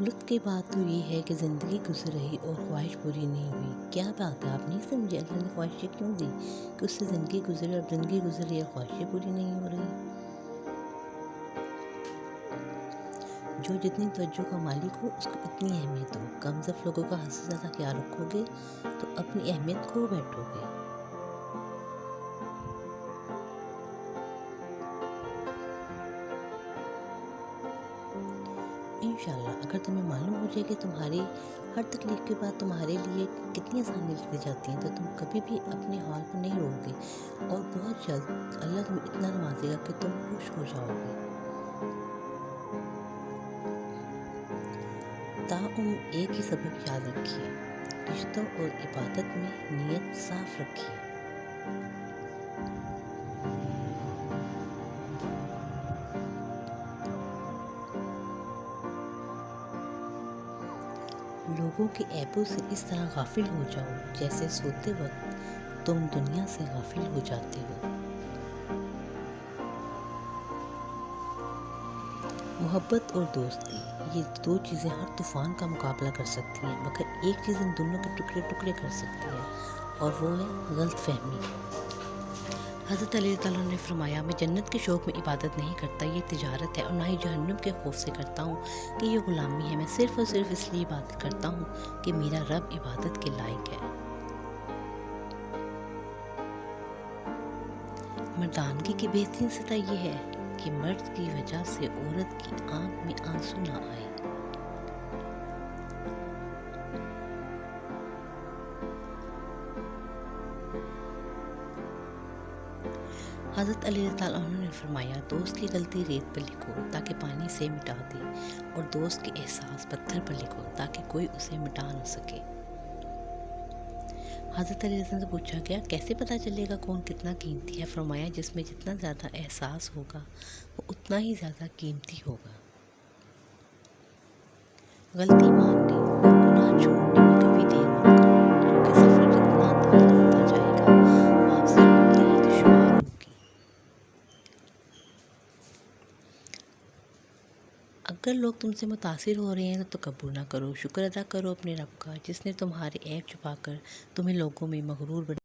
لطف کی بات تو یہ ہے کہ زندگی گزر رہی اور خواہش پوری نہیں ہوئی۔ کیا بات ہے، آپ نہیں سمجھے اللہ نے خواہشیں کیوں دی؟ کہ اس سے زندگی گزرے، اور زندگی گزر رہی ہے، خواہشیں پوری نہیں ہو رہی۔ جو جتنی توجہ کا مالک ہو اس کو اتنی اہمیت ہو۔ کم ضعف لوگوں کا حد سے زیادہ خیال رکھو گے تو اپنی اہمیت کھو بیٹھو گے۔ انشاءاللہ اگر تمہیں معلوم ہو جائے کہ تمہاری ہر تکلیف کے بعد تمہارے لیے کتنی آسانی لکھی جاتی ہیں، تو تم کبھی بھی اپنے حال کو نہیں رو گے، اور بہت جلد اللہ تمہیں اتنا نوازے گا کہ تم خوش ہو جاؤ گے۔ تاہم ایک ہی سبق یاد رکھیے، رشتوں اور عبادت میں نیت صاف رکھیے۔ لوگوں کے عیبوں سے اس طرح غافل ہو جاؤ جیسے سوتے وقت تم دنیا سے غافل ہو جاتے ہو۔ محبت اور دوستی، یہ دو چیزیں ہر طوفان کا مقابلہ کر سکتی ہیں، مگر ایک چیز ان دونوں کے ٹکڑے ٹکڑے کر سکتی ہے، اور وہ ہے غلط فہمی۔ حضرت علی رضی اللہ عنہ نے فرمایا، میں جنت کے شوق میں عبادت نہیں کرتا، یہ تجارت ہے، اور نہ ہی جہنم کے خوف سے کرتا ہوں کہ یہ غلامی ہے۔ میں صرف اور صرف اس لیے عبادت کرتا ہوں کہ میرا رب عبادت کے لائق ہے۔ مردانگی کی بہترین سطح یہ ہے کہ مرد کی وجہ سے عورت کی آنکھ میں آنسو نہ آئے۔ حضرت علی رضی اللہ عنہ نے فرمایا، دوست کی غلطی ریت پر لکھو تاکہ پانی سے مٹا دے، اور دوست کے احساس پتھر پر لکھو تاکہ کوئی اسے مٹا نہ سکے۔ حضرت علی رضی اللہ عنہ سے پوچھا گیا، کیسے پتہ چلے گا کون کتنا قیمتی ہے؟ فرمایا، جس میں جتنا زیادہ احساس ہوگا وہ اتنا ہی زیادہ قیمتی ہوگا۔ غلطی ماننے اور گناہ چھوڑنے میں کبھی دیر مت کرو، کیونکہ سفر جتنا طویل ہوتا جائے گا واپسی اتنی ہی دشوار ہوگی۔ اگر لوگ تم سے متاثر ہو رہے ہیں تو تکبر نہ کرو، شکر ادا کرو اپنے رب کا، جس نے تمہارے عیب چھپا کر تمہیں لوگوں میں مغرور بنا